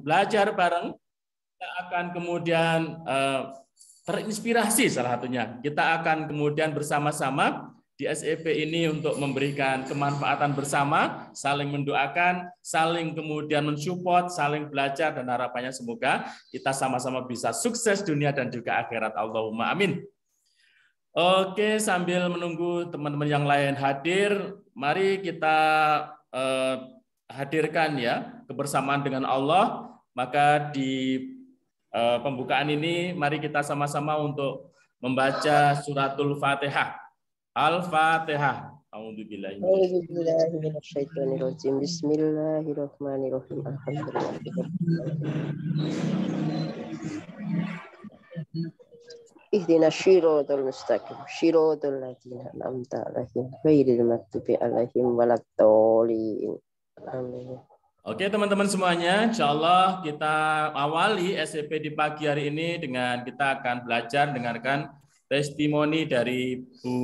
belajar bareng, kita akan kemudian terinspirasi salah satunya. Kita akan kemudian bersama-sama di SEP ini untuk memberikan kemanfaatan bersama, saling mendoakan, saling kemudian mensupport, saling belajar, dan harapannya semoga kita sama-sama bisa sukses dunia dan juga akhirat. Allahumma amin. Oke, sambil menunggu teman-teman yang lain hadir, mari kita hadirkan ya kebersamaan dengan Allah. Maka di pembukaan ini mari kita sama-sama untuk membaca suratul Fatihah. Al-Fatihah. A'udzubillahi minasyaitonirrajim. Bismillahirrahmanirrahim. Alhamdulillah. Ihdinas shiratal mustaqim. Shiratal ladzina an'amta 'alaihim ghairil maghdubi 'alaihim waladdallin. Amin. Oke teman-teman semuanya, insya Allah kita awali SEP di pagi hari ini dengan kita akan belajar dengarkan testimoni dari Bu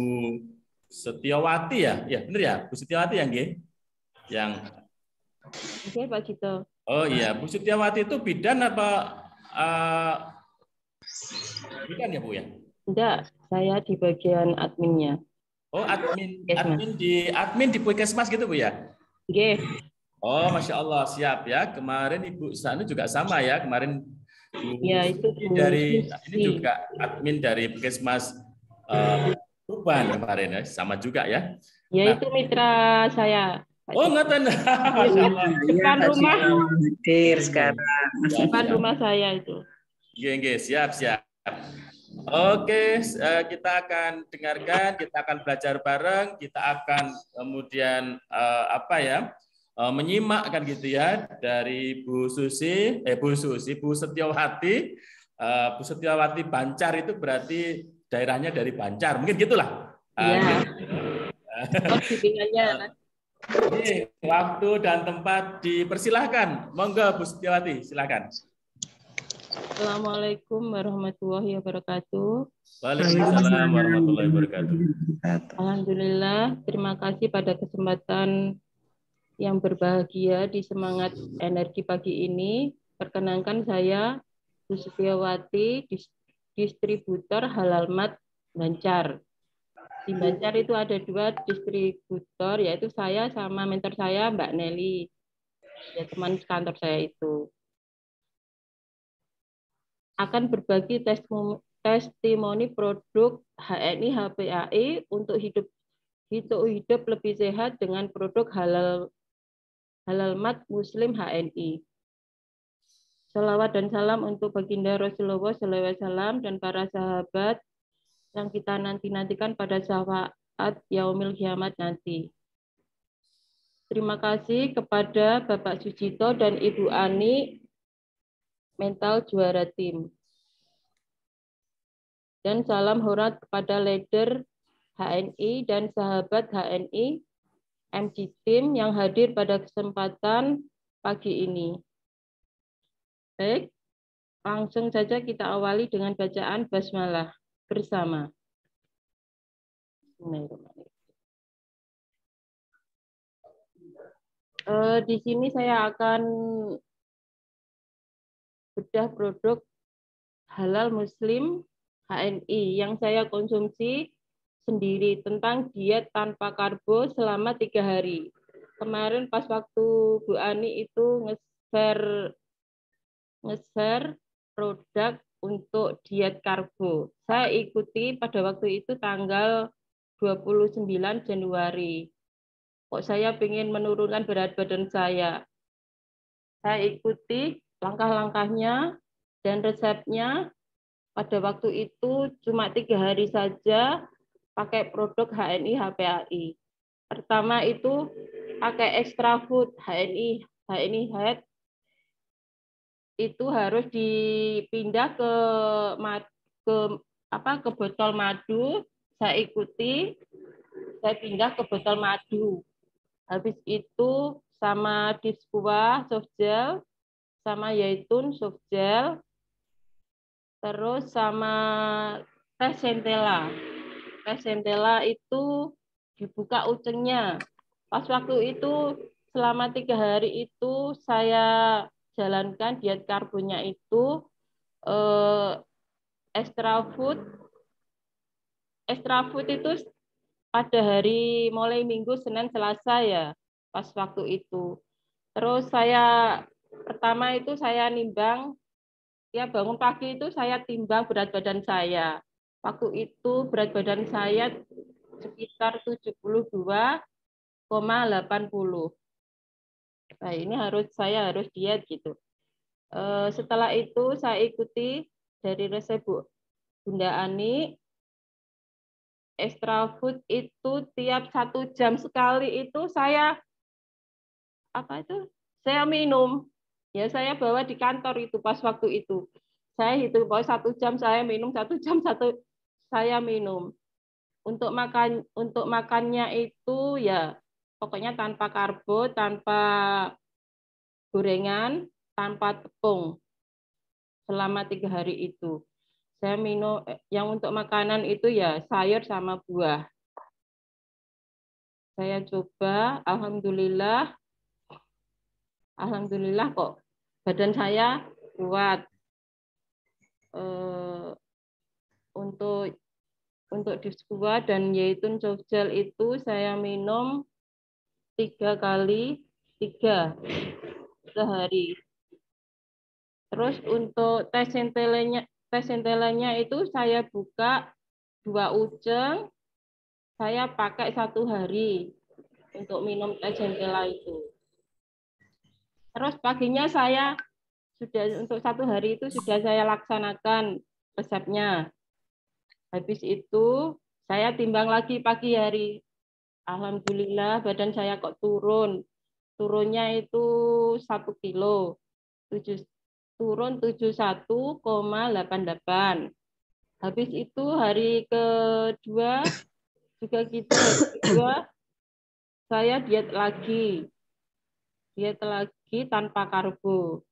Setiawati ya, ya benar ya, Bu Setiawati yang Oke Pak Cito. Oh iya, Bu Setiawati itu bidan apa bidan ya Bu ya? Enggak, saya di bagian adminnya. Oh admin di Puskesmas gitu Bu ya? Oke. Oh Masya Allah, siap ya. Kemarin Ibu Sanu juga sama ya, kemarin Bu ya, itu dari ini juga admin dari Puskesmas Tuban kemarin ya, sama juga ya. Ya, nah, itu mitra saya. Oh, ngoten. Depan rumah. Sekarang. Depan rumah saya itu. Nggih, siap. Oke, kita akan dengarkan, kita akan belajar bareng, kita akan kemudian menyimak kan gitu ya dari Bu Setiawati. Bu Setiawati Bancar itu berarti daerahnya dari Bancar, mungkin gitulah. Iya. Postingannya. Waktu dan tempat dipersilahkan. Monggo Bu Setiawati, silakan. Assalamualaikum warahmatullahi wabarakatuh. Waalaikumsalam warahmatullahi wabarakatuh. Alhamdulillah, terima kasih pada kesempatan yang berbahagia di semangat energi pagi ini. Perkenankan saya Bu Setiawati, distributor Halal Mat Bancar. Di Bancar itu ada 2 distributor, yaitu saya sama mentor saya Mbak Nelly, ya teman kantor saya itu. Akan berbagi testimoni produk HNI HPAI untuk hidup lebih sehat dengan produk halal mat Muslim HNI. Salawat dan salam untuk baginda Rasulullah SAW dan para sahabat yang kita nantikan pada syafaat yaumil kiamat nanti. Terima kasih kepada Bapak Sujito dan Ibu Ani, mental juara tim. Dan salam hormat kepada leader HNI dan sahabat HNI MG Team yang hadir pada kesempatan pagi ini. Baik, langsung saja kita awali dengan bacaan basmalah bersama. Di sini saya akan bedah produk halal Muslim HNI yang saya konsumsi sendiri tentang diet tanpa karbo selama 3 hari. Kemarin pas waktu Bu Ani itu nge-share produk untuk diet karbo. Saya ikuti pada waktu itu tanggal 29 Januari. Kok saya ingin menurunkan berat badan saya. Saya ikuti langkah-langkahnya dan resepnya. Pada waktu itu cuma 3 hari saja pakai produk HNI HPAI. Pertama itu pakai extra food HNI Head. Itu harus dipindah ke botol madu. Saya ikuti, saya pindah ke botol madu. Habis itu sama Dispua soft gel, sama Yaitun soft gel, terus sama teh centella. Teh centella itu dibuka ucengnya. Pas waktu itu selama 3 hari itu saya jalankan diet karbonya itu extra food itu pada hari mulai Minggu, Senin, Selasa ya, pas waktu itu. Terus pertama itu saya nimbang, ya bangun pagi itu saya timbang berat badan saya. Waktu itu berat badan saya sekitar 72,80. Nah, ini saya harus diet gitu. Setelah itu saya ikuti dari resep Bunda Ani, extra food itu tiap 1 jam sekali itu saya minum. Ya saya bawa di kantor itu pas waktu itu. Saya hitung bahwa 1 jam saya minum, 1 jam saya minum. Untuk makannya itu ya pokoknya tanpa karbo, tanpa gorengan, tanpa tepung selama 3 hari itu. Saya minum yang untuk makanan itu ya sayur sama buah. Saya coba, alhamdulillah kok badan saya kuat. Untuk Disqua dan Yaitun Softgel itu saya minum 3 kali 3 sehari. Terus untuk tes centelenya itu saya buka 2 ujung, saya pakai 1 hari untuk minum tes centela itu. Terus paginya untuk 1 hari itu sudah saya laksanakan resepnya. Habis itu saya timbang lagi pagi hari. Alhamdulillah badan saya kok turun. Turunnya itu 1 kilo. Turun 71,88. Habis itu hari kedua juga gitu, hari kedua saya diet lagi tanpa karbo.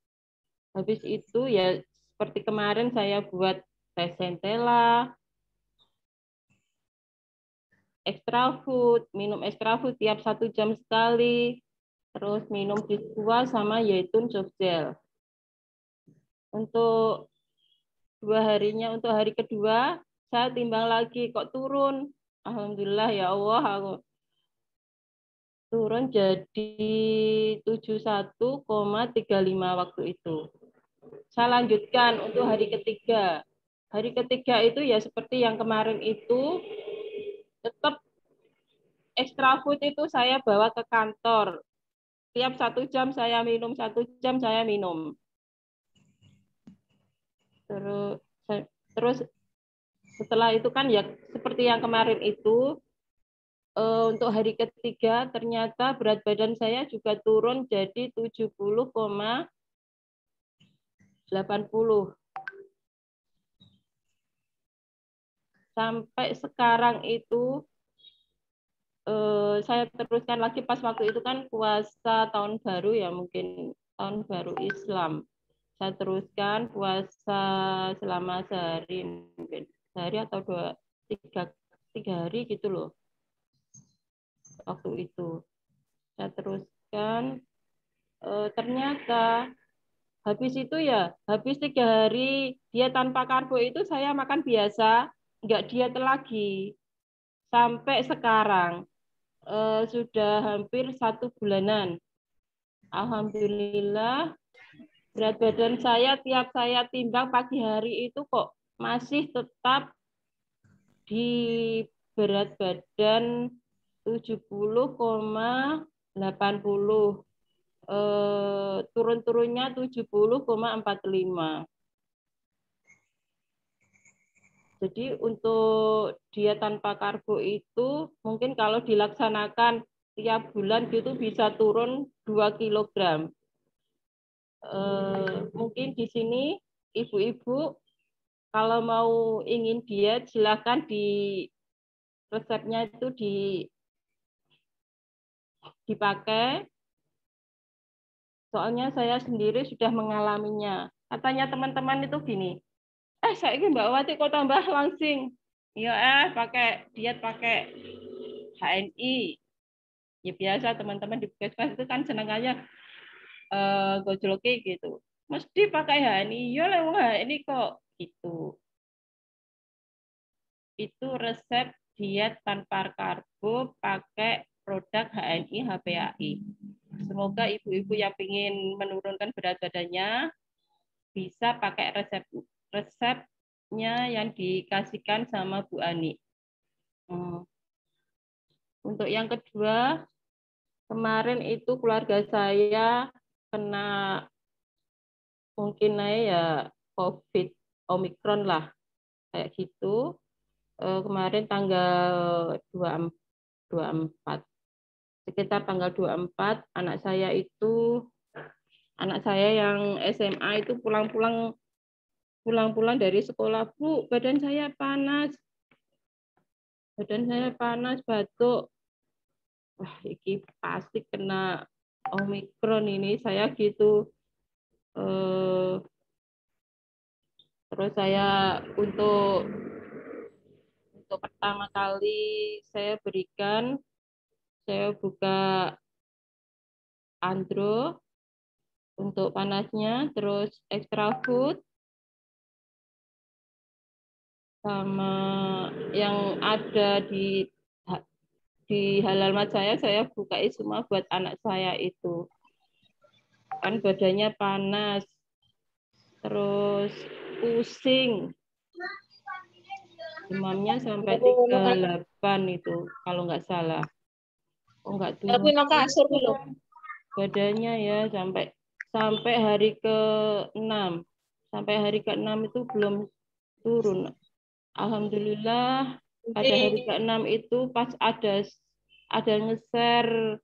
Habis itu ya seperti kemarin saya buat tes centela, minum extra food tiap 1 jam sekali, terus minum Disqua sama Yaitun Softgel. Untuk 2 harinya, untuk hari kedua saya timbang lagi kok turun. Alhamdulillah ya Allah, aku turun jadi 71,35 waktu itu. Saya lanjutkan untuk hari ketiga. Hari ketiga itu ya seperti yang kemarin itu, tetap extra food itu saya bawa ke kantor. Tiap 1 jam saya minum, 1 jam saya minum. Terus setelah itu kan ya seperti yang kemarin itu, untuk hari ketiga ternyata berat badan saya juga turun jadi 70,80. Sampai sekarang itu saya teruskan lagi pas waktu itu kan puasa tahun baru ya, mungkin tahun baru Islam. Saya teruskan puasa selama sehari, mungkin sehari atau 3 hari gitu loh. Waktu itu saya teruskan, ternyata habis 3 hari diet tanpa karbo itu saya makan biasa, nggak diet lagi. Sampai sekarang sudah hampir 1 bulanan. Alhamdulillah berat badan saya tiap saya timbang pagi hari itu kok masih tetap di berat badan 70,80. Turun-turunnya 70,45. Jadi untuk diet tanpa karbo itu mungkin kalau dilaksanakan tiap bulan gitu bisa turun 2 kilogram. Mungkin di sini ibu-ibu kalau mau ingin diet silakan di resepnya itu dipakai. Soalnya saya sendiri sudah mengalaminya. Katanya teman-teman itu gini, saya ini Mbak Wati kok tambah langsing. Ya pakai diet pakai HNI. Ya biasa teman-teman di puskesmas itu kan senangannya gojloke gitu. Mesti pakai HNI. Ya lah HNI kok gitu. Itu resep diet tanpa karbo pakai produk HNI HPAI. Semoga ibu-ibu yang ingin menurunkan berat badannya bisa pakai resepnya yang dikasihkan sama Bu Ani. Untuk yang kedua, kemarin itu keluarga saya kena mungkin ya COVID Omikron lah kayak gitu. Kemarin tanggal 24 sekitar tanggal 24 anak saya yang SMA itu pulang-pulang dari sekolah, Bu, badan saya panas batuk. Wah, ini pasti kena Omikron ini, saya gitu. Terus saya untuk pertama kali saya buka andro untuk panasnya, terus extra food sama yang ada di halaman saya bukai semua buat anak saya itu. Kan badannya panas, terus pusing, demamnya sampai 38 itu kalau nggak salah. Oh nggak turun. Badannya ya sampai hari ke-6. Sampai hari ke-6 itu belum turun. Alhamdulillah pada hari ke-6 itu pas ada nge-share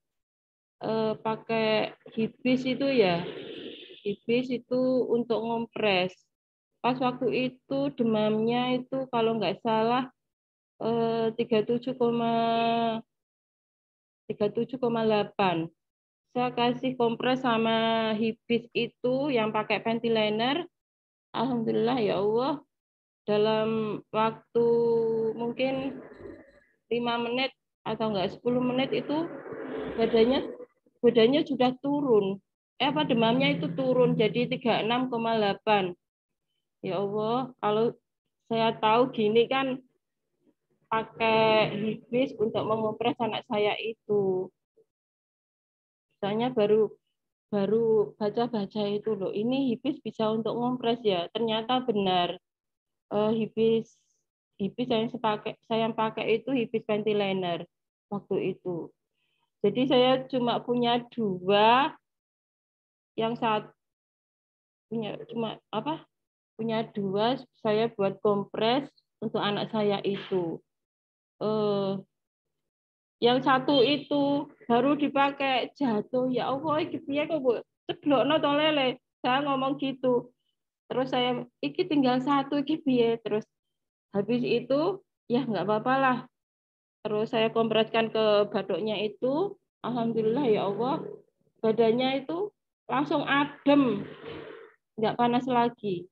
pakai hibis itu ya. Hibis itu untuk ngompres. Pas waktu itu demamnya itu kalau nggak salah 37,8. Saya kasih kompres sama hibis itu yang pakai ventilator. Alhamdulillah ya Allah, dalam waktu mungkin 5 menit atau enggak 10 menit itu badannya sudah turun. Demamnya itu turun jadi 36,8. Ya Allah, kalau saya tahu gini kan pakai hibis untuk mengompres anak saya itu. Saya baru baca-baca itu loh, ini hibis bisa untuk ngompres ya. Ternyata benar. Hibis yang saya pakai itu hibis ventilator waktu itu. Jadi saya cuma punya 2, yang punya 2 saya buat kompres untuk anak saya itu. Yang satu itu baru dipakai jatuh, ya Allah iki piye kok Bu ceblokno to lele. Saya ngomong gitu. Terus saya iki tinggal 1 iki piye, terus habis itu ya nggak apa-apa lah. Terus saya kompreskan ke batuknya itu, alhamdulillah ya Allah, badannya itu langsung adem, nggak panas lagi.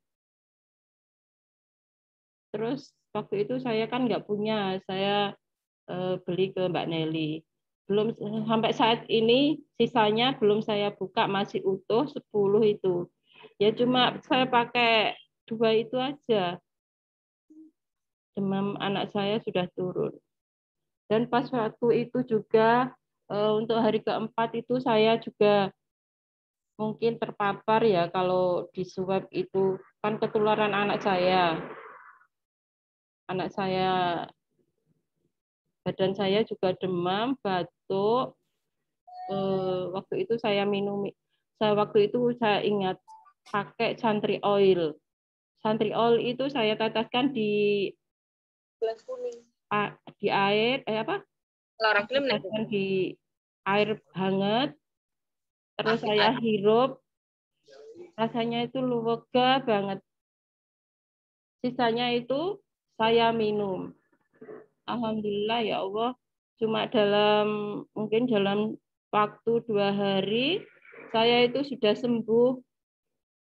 Terus waktu itu saya kan nggak punya, saya beli ke Mbak Nelly. Belum sampai saat ini sisanya belum saya buka, masih utuh 10 itu. Ya cuma saya pakai 2 itu aja. Demam anak saya sudah turun. Dan pas waktu itu juga untuk hari ke-4 itu saya juga mungkin terpapar ya, kalau di swab itu kan ketularan anak saya. Anak saya, badan saya juga demam, batuk. Waktu itu saya ingat pakai Santri Oil. Santri Oil itu saya teteskan di gelas kuning. Di air di air hangat, terus saya hirup, rasanya itu lega banget. Sisanya itu saya minum. Alhamdulillah ya Allah, cuma mungkin dalam waktu 2 hari saya itu sudah sembuh,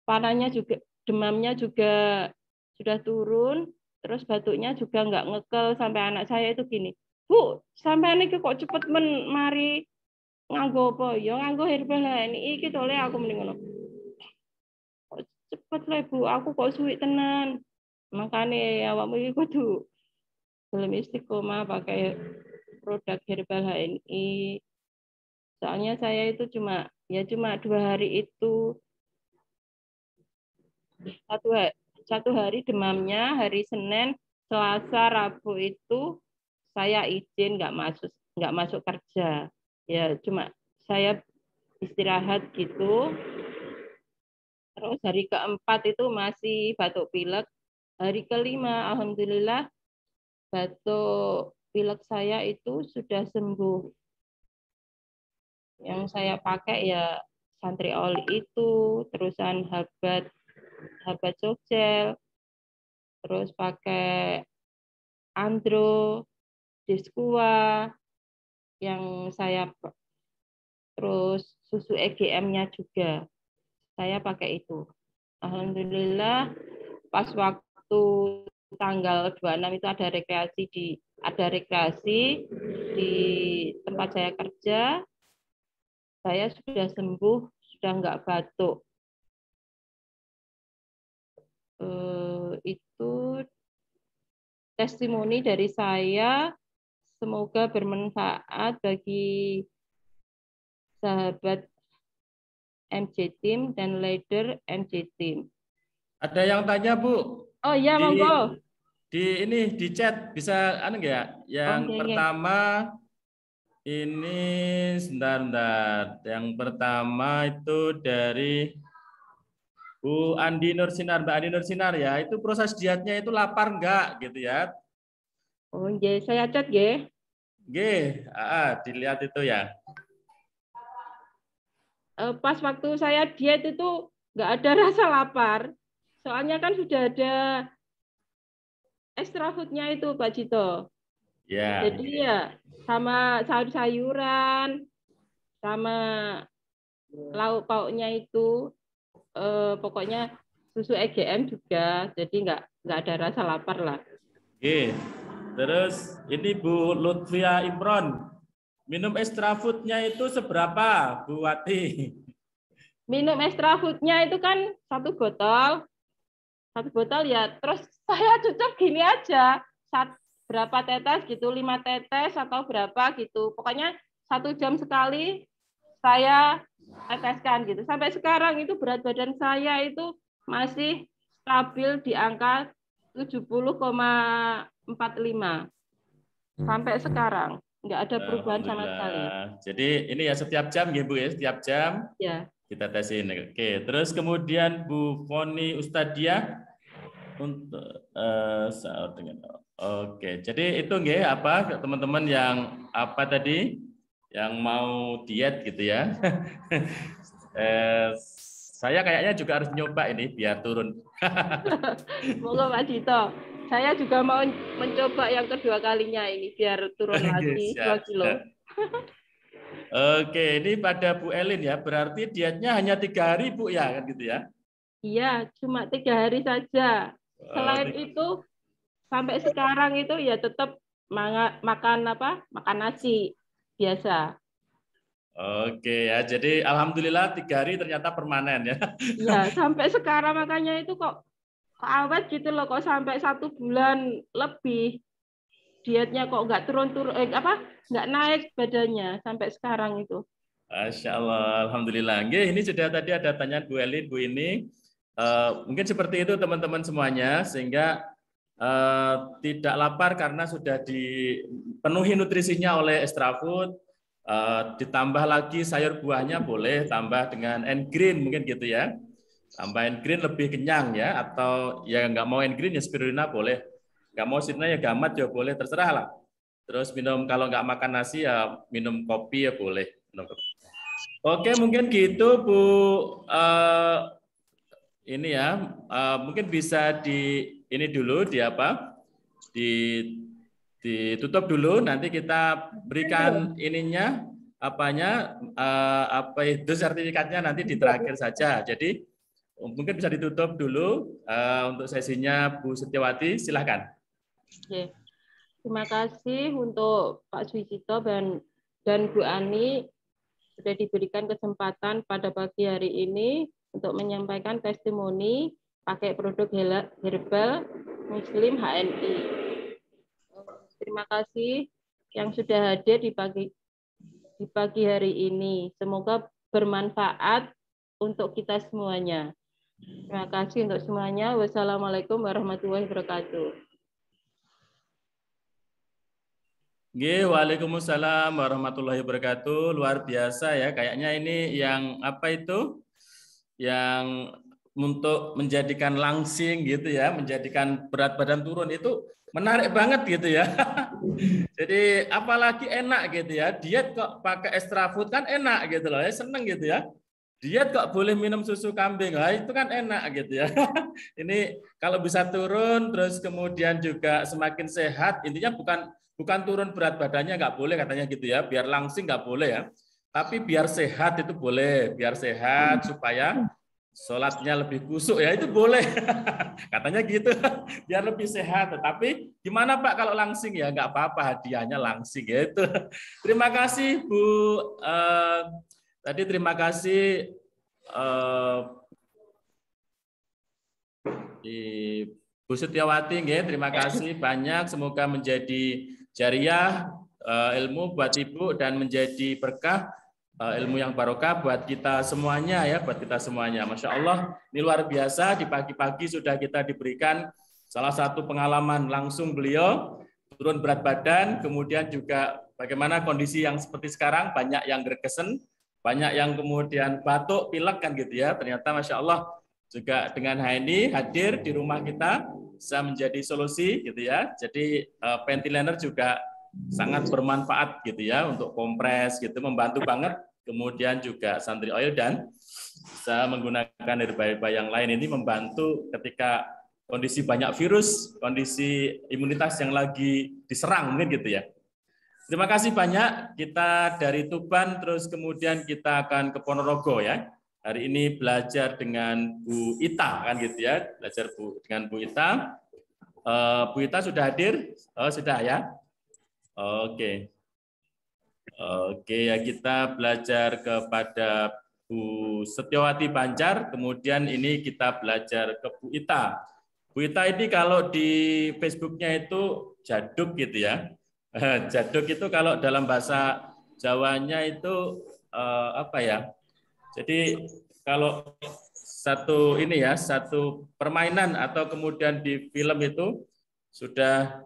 panasnya juga, demamnya juga sudah turun, terus batuknya juga nggak ngekel. Sampai anak saya itu gini, Bu, sampai ini kok cepet mari nganggo apa? Ya nganggo herbal HNI iki to le aku mending ngono. Kok cepet le Bu, aku kok suwi tenan. Makane awakmu iki kudu gelem istiqomah pakai produk herbal HNI. Soalnya saya itu cuma 2 hari itu. Satu hari demamnya, hari Senin, Selasa, Rabu itu saya izin nggak masuk kerja. Ya cuma saya istirahat gitu. Terus hari keempat itu masih batuk pilek. Hari kelima, alhamdulillah batuk pilek saya itu sudah sembuh. Yang saya pakai ya santri oli itu, terusan habat sogel, terus pakai andro, diskua, yang saya terus susu EGM-nya juga saya pakai itu. Alhamdulillah pas waktu tanggal 26 itu ada rekreasi di tempat saya kerja, saya sudah sembuh, sudah nggak batuk. Itu testimoni dari saya, semoga bermanfaat bagi sahabat MJ Team dan leader MJ Team. Ada yang tanya Bu? Oh iya, monggo. Di chat bisa enggak? Yang pertama ini sebentar. Yang pertama itu dari Bu Andi Nursinar, Mbak Andi Nursinar ya. Itu proses dietnya itu lapar enggak gitu ya? Oh, nggih, saya chat nggih. Nggih, dilihat itu ya. Pas waktu saya diet itu nggak ada rasa lapar. Soalnya kan sudah ada extra food-nya itu, Pak Cito. Ya. Jadi ya sama sayur-sayuran, sama lauk pauknya itu, pokoknya susu EGM juga. Jadi nggak ada rasa lapar lah. Oke. Terus ini Bu Lutfia Imron. Minum extra food-nya itu seberapa, Bu Wati? Minum extra food-nya itu kan 1 botol. 1 botol ya, terus saya cukup gini aja. Berapa tetes gitu, 5 tetes atau berapa gitu. Pokoknya 1 jam sekali saya teteskan gitu. Sampai sekarang itu berat badan saya itu masih stabil di angka 70,45. Sampai sekarang. Nggak ada perubahan sama sekali. Jadi ini ya setiap jam ya Bu ya, setiap jam ya kita tesin. Oke, terus kemudian Bu Foni Ustadiah untuk sahur dengan oke. Jadi itu nggih apa teman-teman yang apa tadi yang mau diet gitu ya. Saya kayaknya juga harus nyoba ini biar turun. Monggo Pak Dito. Saya juga mau mencoba yang kedua kalinya ini biar turun lagi 2 kilo. Oke, ini pada Bu Elin ya. Berarti dietnya hanya 3 hari Bu ya kan gitu ya? Iya, cuma 3 hari saja. Selain itu sampai sekarang itu ya tetap makan nasi biasa. Oke ya, jadi alhamdulillah 3 hari ternyata permanen ya. Iya, sampai sekarang makanya itu kok awet gitu loh, kok sampai 1 bulan lebih dietnya kok nggak turun-turun nggak naik badannya sampai sekarang itu. Masya Allah, alhamdulillah. Ini sudah tadi ada tanya Bu Elin, Bu ini mungkin seperti itu teman-teman semuanya sehingga tidak lapar karena sudah dipenuhi nutrisinya oleh extra food. Ditambah lagi sayur buahnya boleh tambah dengan end green mungkin gitu ya. Tambah end green lebih kenyang ya, atau ya nggak mau end green ya spirulina boleh. Nggak mau spirulina ya gamat ya boleh, terserah lah. Terus minum kalau nggak makan nasi ya minum kopi ya boleh. Oke mungkin gitu Bu. Ini ya mungkin bisa ini dulu ditutup dulu, nanti kita berikan ininya apa itu sertifikatnya nanti di terakhir saja. Jadi mungkin bisa ditutup dulu untuk sesinya Bu Setiawati, silahkan. Oke. Terima kasih untuk Pak Suicito dan Bu Ani sudah diberikan kesempatan pada pagi hari ini untuk menyampaikan testimoni pakai produk herbal Muslim HNI. Terima kasih yang sudah hadir di pagi hari ini. Semoga bermanfaat untuk kita semuanya. Terima kasih untuk semuanya. Wassalamualaikum warahmatullahi wabarakatuh. Waalaikumsalam warahmatullahi wabarakatuh. Luar biasa ya. Kayaknya ini yang apa itu? Yang untuk menjadikan langsing gitu ya, menjadikan berat badan turun itu menarik banget gitu ya. Jadi apalagi enak gitu ya. Diet kok pakai extra food kan enak gitu loh. Ya seneng gitu ya. Diet kok boleh minum susu kambing, lah itu kan enak gitu ya. Ini kalau bisa turun, terus kemudian juga semakin sehat, intinya bukan turun berat badannya nggak boleh katanya gitu ya, biar langsing nggak boleh ya. Tapi biar sehat itu boleh, biar sehat supaya sholatnya lebih kusuk ya itu boleh. Katanya gitu, biar lebih sehat. Tetapi gimana Pak kalau langsing ya nggak apa-apa, hadiahnya langsing gitu. Terima kasih Bu. Tadi terima kasih Bu Setiawati, terima kasih banyak. Semoga menjadi jariah ilmu buat Ibu dan menjadi berkah ilmu yang barokah buat kita semuanya ya, buat kita semuanya. Masya Allah, ini luar biasa. Di pagi-pagi sudah kita diberikan salah satu pengalaman langsung beliau turun berat badan, kemudian juga bagaimana kondisi yang seperti sekarang banyak yang gergesen. Banyak yang kemudian batuk, pilek kan gitu ya. Ternyata Masya Allah juga dengan HNI hadir di rumah kita bisa menjadi solusi gitu ya. Jadi ventilator juga sangat bermanfaat gitu ya untuk kompres gitu, membantu banget. Kemudian juga santri oil dan bisa menggunakan herba-herba yang lain ini membantu ketika kondisi banyak virus, kondisi imunitas yang lagi diserang mungkin gitu ya. Terima kasih banyak. Kita dari Tuban terus kemudian kita akan ke Ponorogo ya. Hari ini belajar dengan Bu Ita kan gitu ya. Belajar dengan Bu Ita. Bu Ita sudah hadir? Oh, sudah ya. Oke. Oke ya, kita belajar kepada Bu Setiawati Banjar, kemudian ini kita belajar ke Bu Ita. Bu Ita ini kalau di Facebooknya itu Jaduk gitu ya. Jaduk itu kalau dalam bahasa Jawanya itu apa ya? Jadi kalau satu ini ya, satu permainan atau kemudian di film itu sudah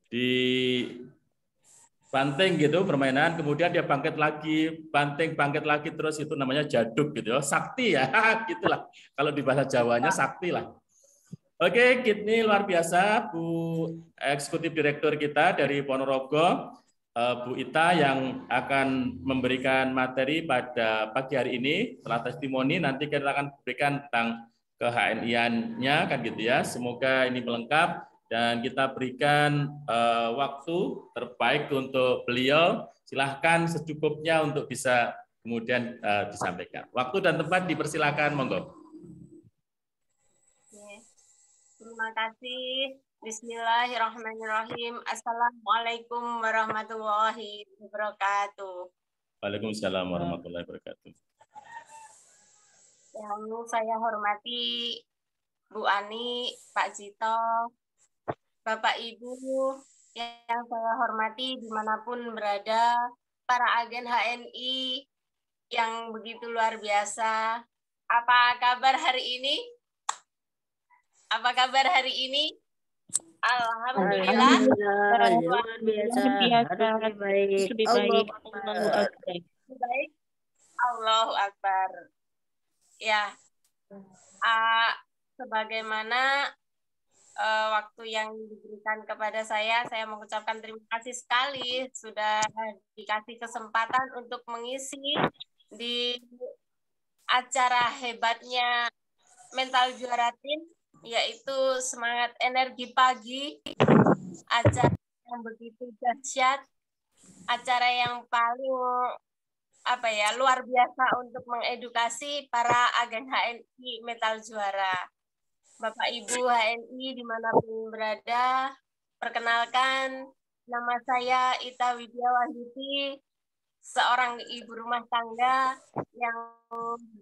dibanting gitu permainan, kemudian dia bangkit lagi, banting bangkit lagi terus itu namanya jaduk gitu ya. Sakti ya, gitulah. Kalau di bahasa Jawanya sakti lah. Oke, ini luar biasa Bu Eksekutif Direktur kita dari Ponorogo, Bu Ita yang akan memberikan materi pada pagi hari ini setelah testimoni. Nanti kita akan berikan tentang ke-HNI-nya kan gitu ya. Semoga ini melengkap dan kita berikan waktu terbaik untuk beliau. Silahkan secukupnya untuk bisa kemudian disampaikan. Waktu dan tempat dipersilakan, monggo. Terima kasih. Bismillahirrahmanirrahim. Assalamualaikum warahmatullahi wabarakatuh. Waalaikumsalam warahmatullahi wabarakatuh. Yang saya hormati Bu Ani, Pak Jito, Bapak Ibu yang saya hormati dimanapun berada, para agen HNI yang begitu luar biasa. Apa kabar hari ini? Apa kabar hari ini? Alhamdulillah. Luar biasa. Harus baik. Lebih baik. Allahu Akbar. Ya. Sebagaimana waktu yang diberikan kepada saya mengucapkan terima kasih sekali sudah dikasih kesempatan untuk mengisi di acara hebatnya Mental Juara Tim, yaitu semangat energi pagi, acara yang begitu dahsyat, acara yang paling luar biasa untuk mengedukasi para agen HNI Mental Juara. Bapak Ibu HNI dimanapun berada, perkenalkan nama saya Ita Widya Wahyudi, seorang ibu rumah tangga yang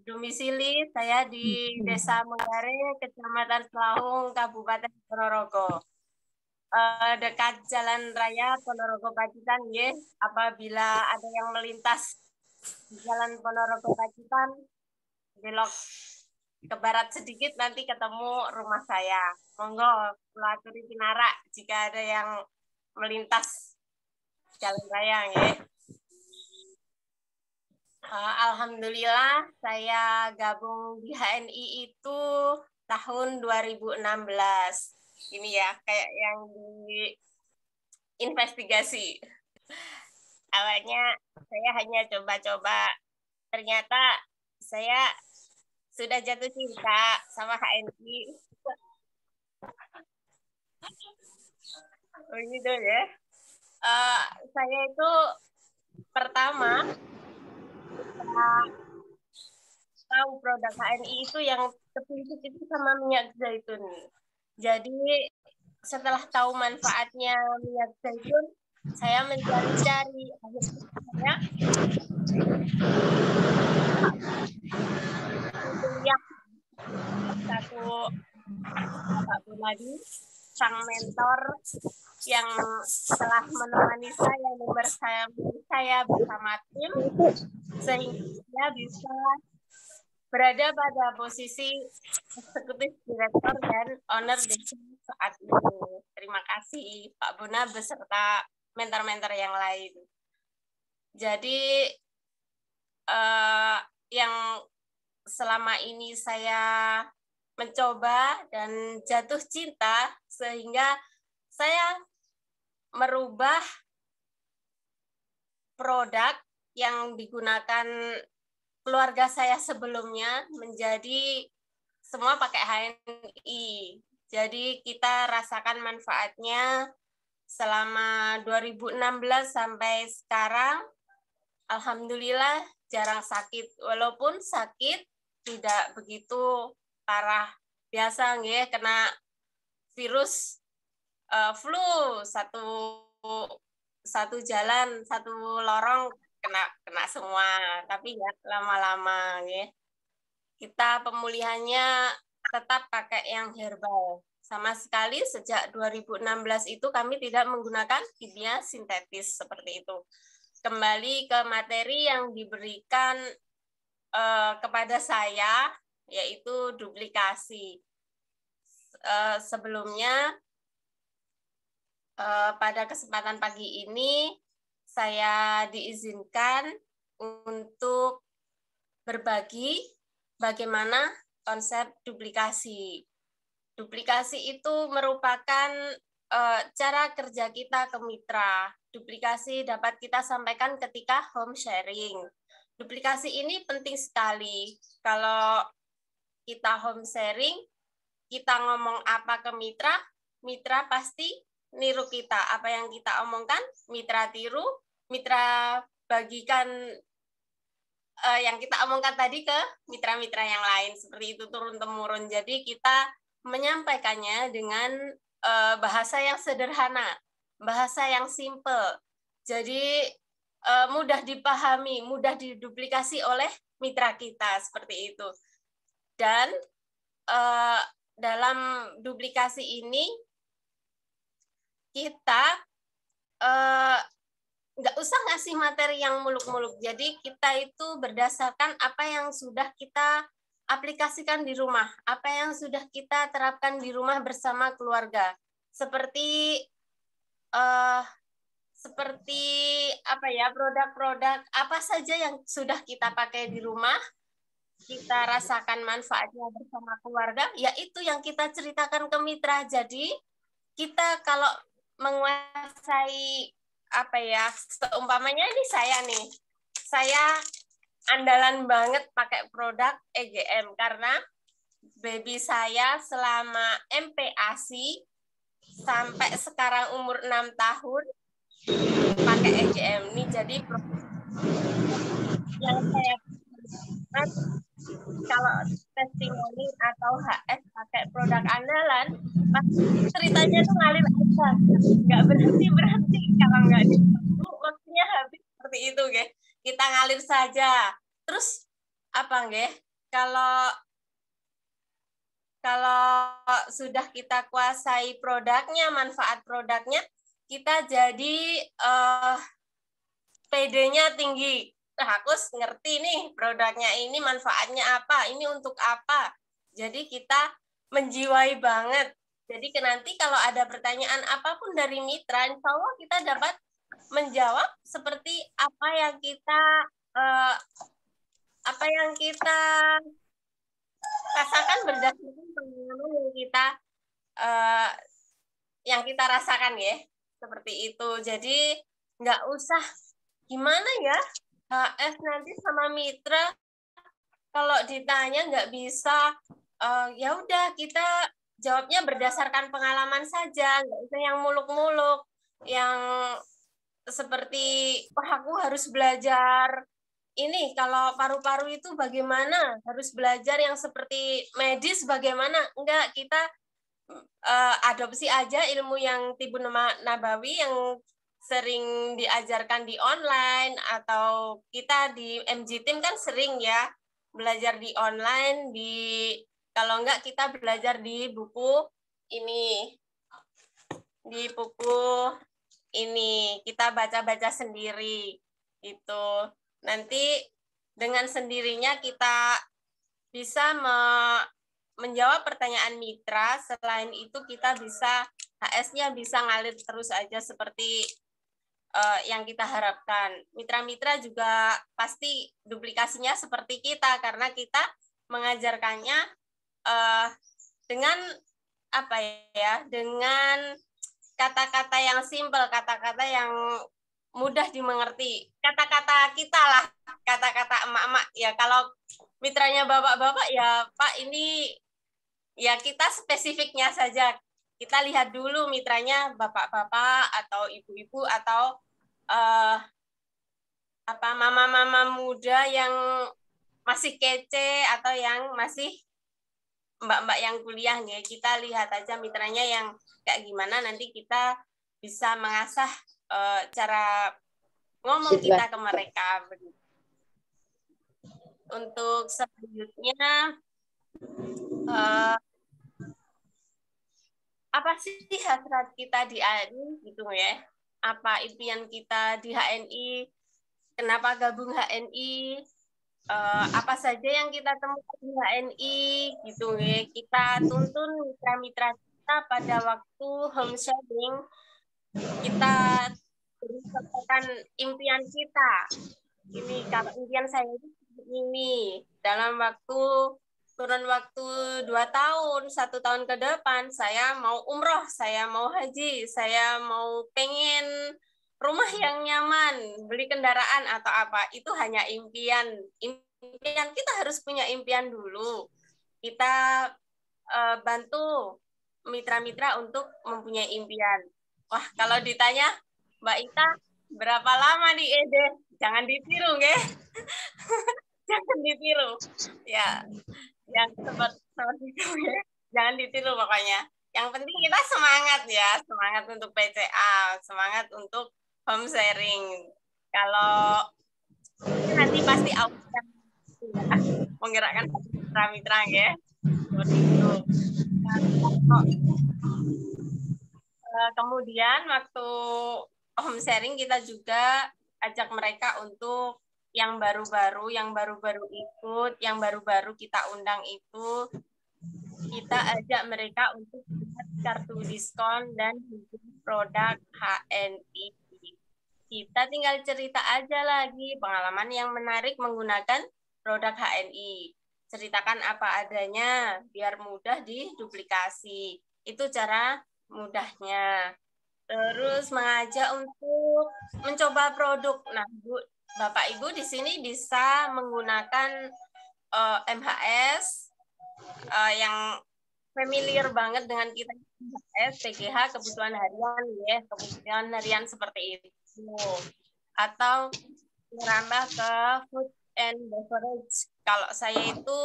domisili saya di Desa Menggare, Kecamatan Selahung, Kabupaten Ponorogo. Dekat Jalan Raya Ponorogo Pacitan, ya. Apabila ada yang melintas di Jalan Ponorogo Pacitan, belok ke barat sedikit nanti ketemu rumah saya. Monggo kula aturi pinarak jika ada yang melintas jalan raya, ya. Alhamdulillah saya gabung di HNI itu tahun 2016. Ini ya kayak yang diinvestigasi. Awalnya saya hanya coba-coba, ternyata saya sudah jatuh cinta sama HNI. Oh gitu ya. Saya itu pertama tahu produk HNI itu yang terpilih itu sama minyak zaitun. Jadi setelah tahu manfaatnya minyak zaitun, saya mencari-cari. Akhirnya kuliah satu Pak Bunadi, sang mentor yang telah menemani saya, saya bersama tim, sehingga bisa berada pada posisi eksekutif direktur dan owner desa saat ini. Terima kasih Pak Buna beserta mentor-mentor yang lain. Jadi yang selama ini saya mencoba dan jatuh cinta sehingga saya merubah produk yang digunakan keluarga saya sebelumnya menjadi semua pakai HNI. Jadi kita rasakan manfaatnya selama 2016 sampai sekarang. Alhamdulillah jarang sakit. Walaupun sakit tidak begitu parah. Biasa nggih kena virus flu satu jalan, satu lorong kena semua, tapi ya lama-lama ya. Kita pemulihannya tetap pakai yang herbal. Sama sekali sejak 2016 itu kami tidak menggunakan kimia sintetis seperti itu. Kembali ke materi yang diberikan kepada saya, yaitu duplikasi. Sebelumnya pada kesempatan pagi ini saya diizinkan untuk berbagi bagaimana konsep duplikasi. Duplikasi itu merupakan cara kerja kita ke mitra. Duplikasi dapat kita sampaikan ketika home sharing. Duplikasi ini penting sekali. Kalau kita home sharing, kita ngomong apa ke mitra, mitra pasti niru kita. Apa yang kita omongkan, mitra tiru, mitra bagikan yang kita omongkan tadi ke mitra-mitra yang lain. Seperti itu turun-temurun. Jadi kita menyampaikannya dengan bahasa yang sederhana, bahasa yang simple. Jadi mudah dipahami, mudah diduplikasi oleh mitra kita, seperti itu. Dan dalam duplikasi ini kita nggak usah ngasih materi yang muluk-muluk. Jadi kita itu berdasarkan apa yang sudah kita aplikasikan di rumah, apa yang sudah kita terapkan di rumah bersama keluarga. Seperti apa ya, produk-produk apa saja yang sudah kita pakai di rumah, kita rasakan manfaatnya bersama keluarga, yaitu yang kita ceritakan ke mitra. Jadi kita kalau menguasai apa ya, seumpamanya ini saya andalan banget pakai produk EGM karena baby saya selama MPASI sampai sekarang umur 6 tahun pakai EGM ini. Jadi yang saya kalau testimoni atau HS pakai produk andalan, pasti ceritanya tuh ngalir aja, nggak berhenti kalau nggak waktunya habis, seperti itu, guys. kita ngalir saja. Terus apa nggih? Kalau sudah kita kuasai produknya, manfaat produknya, kita jadi PD-nya tinggi. Nah, aku ngerti nih produknya ini manfaatnya apa, ini untuk apa. Jadi kita menjiwai banget. Jadi nanti kalau ada pertanyaan apapun dari mitra, insya Allah kita dapat menjawab seperti apa yang kita rasakan berdasarkan pengalaman yang kita rasakan ya, seperti itu. Jadi nggak usah gimana ya HS nanti sama mitra kalau ditanya nggak bisa, ya udah kita jawabnya berdasarkan pengalaman saja, nggak usah yang muluk-muluk, yang seperti wah aku harus belajar ini kalau paru-paru itu bagaimana, harus belajar yang seperti medis bagaimana. Enggak, kita adopsi aja ilmu yang Tibun Nabawi yang sering diajarkan di online, atau kita di MG Team kan sering ya belajar di online, kalau enggak kita belajar di buku ini, kita baca-baca sendiri gitu. Nanti dengan sendirinya kita bisa menjawab pertanyaan mitra. Selain itu kita bisa HS-nya bisa ngalir terus aja seperti yang kita harapkan. Mitra-mitra juga pasti duplikasinya seperti kita, karena kita mengajarkannya dengan apa ya? Dengan kata-kata yang simpel, kata-kata yang mudah dimengerti. Kata-kata kita lah, kata-kata emak-emak. Ya kalau mitranya bapak-bapak ya Pak, ini ya kita spesifiknya saja. Kita lihat dulu mitranya bapak-bapak atau ibu-ibu atau mama-mama muda yang masih kece atau yang masih mbak-mbak yang kuliah nih. Kita lihat aja mitranya yang kayak gimana, nanti kita bisa mengasah cara ngomong kita ke mereka. Untuk selanjutnya apa sih hasrat kita di HNI gitu ya? Apa impian kita di HNI? Kenapa gabung HNI? Apa saja yang kita temukan di HNI gitu ya? Kita tuntun mitra-mitra kita pada waktu home sharing, kita sampaikan impian kita. Ini kalau impian saya itu ini dalam kurun waktu 2 tahun, 1 tahun ke depan, saya mau umroh, saya mau haji, saya mau pengen rumah yang nyaman, beli kendaraan atau apa. Itu hanya impian. Impian kita harus punya impian dulu. Kita bantu mitra-mitra untuk mempunyai impian. Wah, kalau ditanya, Mbak Ita, berapa lama di ED? Jangan ditiru, nggih. Jangan ditiru. Ya, yang seperti itu ya. Jangan ditiru pokoknya. Yang penting kita semangat ya, semangat untuk PCA, semangat untuk home sharing. Kalau nanti pasti akan menggerakkan mitra-mitra ya. Seperti itu. Kemudian waktu home sharing kita juga ajak mereka untuk yang baru-baru ikut, yang baru-baru kita undang itu, kita ajak mereka untuk lihat kartu diskon dan produk HNI. Kita tinggal cerita aja lagi pengalaman yang menarik menggunakan produk HNI. Ceritakan apa adanya biar mudah diduplikasi. Itu cara mudahnya. Terus mengajak untuk mencoba produk. Nah, Bapak Ibu di sini bisa menggunakan MHS yang familiar banget dengan kita, MHS, PGH, kebutuhan harian ya, kebutuhan harian seperti itu. Atau merambah ke food and beverage. Kalau saya itu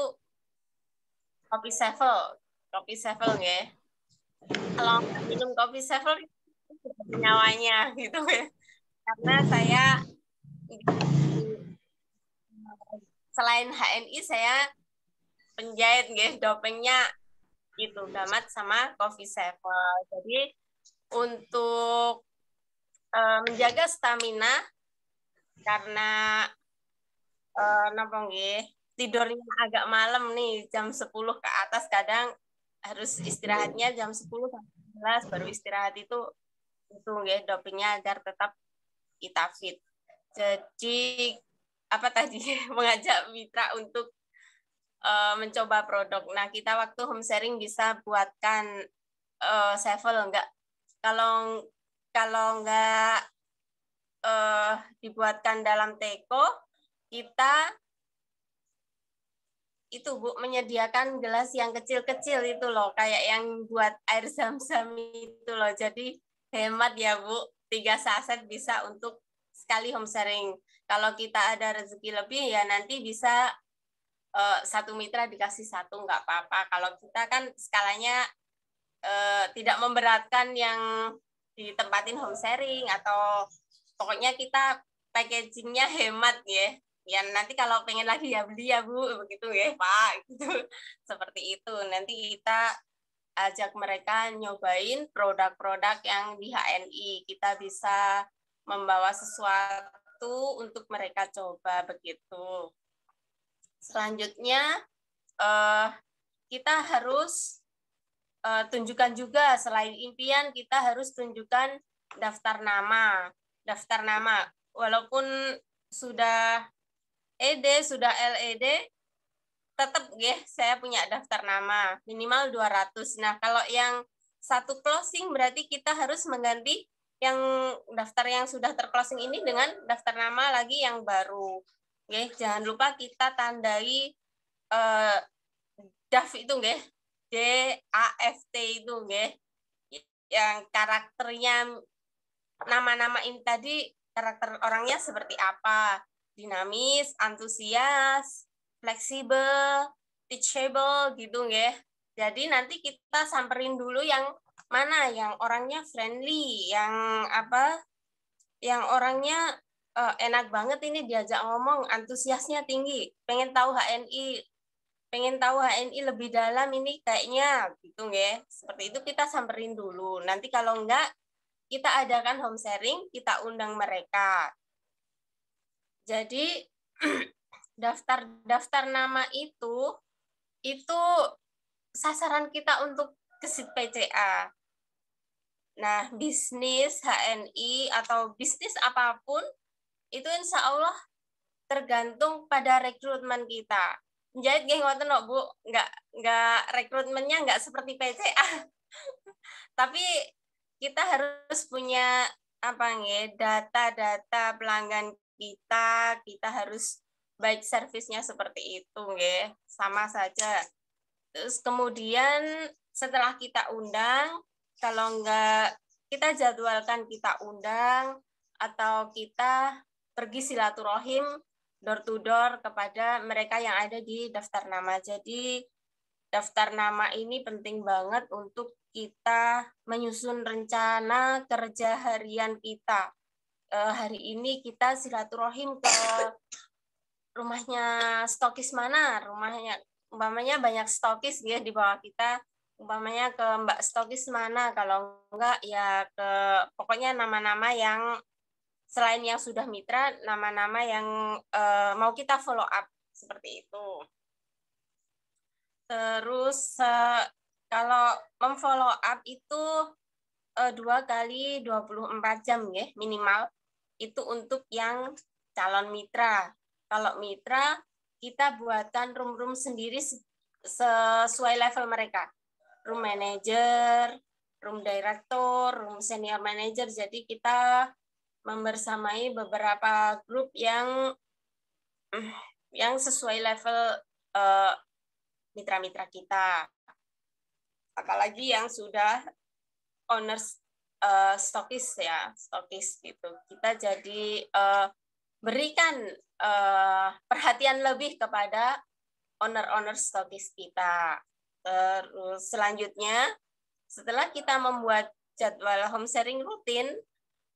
kopi sevel ya. Kalau minum kopi sevel nyawanya gitu ya. Karena saya selain HNI saya penjahit nggih, dopengnya itu Damat sama Coffee Sevel. Jadi untuk menjaga stamina karena napa nggih tidurnya agak malam nih jam 10 ke atas, kadang harus istirahatnya jam 10 sampai 11 baru istirahat itu nggih dopingnya agar tetap kita fit. Jadi apa tadi mengajak mitra untuk mencoba produk. Nah, kita waktu home sharing bisa buatkan Sevel enggak. Kalau enggak dibuatkan dalam teko, kita itu Bu menyediakan gelas yang kecil-kecil itu loh, kayak yang buat air zam-zam itu loh. Jadi hemat ya Bu, 3 saset bisa untuk sekali home sharing. Kalau kita ada rezeki lebih ya nanti bisa 1 mitra dikasih 1 nggak apa-apa. Kalau kita kan skalanya tidak memberatkan yang ditempatin home sharing, atau pokoknya kita packagingnya hemat ya. Ya nanti kalau pengen lagi ya beli ya Bu, begitu ya Pak. Gitu. Seperti itu. Nanti kita ajak mereka nyobain produk-produk yang di HNI. Kita bisa membawa sesuatu untuk mereka coba begitu. Selanjutnya kita harus tunjukkan juga, selain impian kita harus tunjukkan daftar nama. Daftar nama walaupun sudah ED, sudah LED, tetap ya saya punya daftar nama minimal 200. Nah, kalau yang satu closing berarti kita harus mengganti yang daftar yang sudah terclosing ini dengan daftar nama lagi yang baru. Oke, jangan lupa kita tandai DAF itu nggih, DAFT itu nggih. Yang karakternya nama-nama ini tadi karakter orangnya seperti apa? Dinamis, antusias, fleksibel, teachable gitu nggih. Jadi nanti kita samperin dulu yang mana yang orangnya friendly, yang apa? Yang orangnya enak banget ini diajak ngomong, antusiasnya tinggi, pengen tahu HNI lebih dalam ini kayaknya gitu nggih. Seperti itu kita samperin dulu. Nanti kalau enggak kita adakan home sharing, kita undang mereka. Jadi daftar nama itu sasaran kita untuk kesit PCA. Nah, bisnis HNI atau bisnis apapun itu insya Allah tergantung pada rekrutmen kita. Jadi nggih ngoten lho Bu, nggak rekrutmennya nggak seperti PCA. Tapi kita harus punya apa nggih, data-data pelanggan kita harus baik servisnya seperti itu nggih, sama saja. Terus kemudian setelah kita undang, kalau enggak kita jadwalkan kita undang atau kita pergi silaturahim door to door kepada mereka yang ada di daftar nama. Jadi daftar nama ini penting banget untuk kita menyusun rencana kerja harian kita. Hari ini kita silaturahim ke rumahnya stokis mana, rumahnya umpamanya banyak stokis ya di bawah kita, umpamanya ke Mbak stokis mana, kalau enggak ya ke pokoknya nama-nama yang selain yang sudah mitra, nama-nama yang mau kita follow up seperti itu. Terus kalau memfollow up itu 2 kali 24 jam ya minimal, itu untuk yang calon mitra. Kalau mitra kita buatkan room sendiri sesuai level mereka, room manager, room director, room senior manager. Jadi kita membersamai beberapa grup yang sesuai level mitra-mitra kita. Apalagi yang sudah owners stokis ya, stokis gitu. Kita jadi berikan perhatian lebih kepada owner stokis kita. Terus selanjutnya setelah kita membuat jadwal home sharing rutin,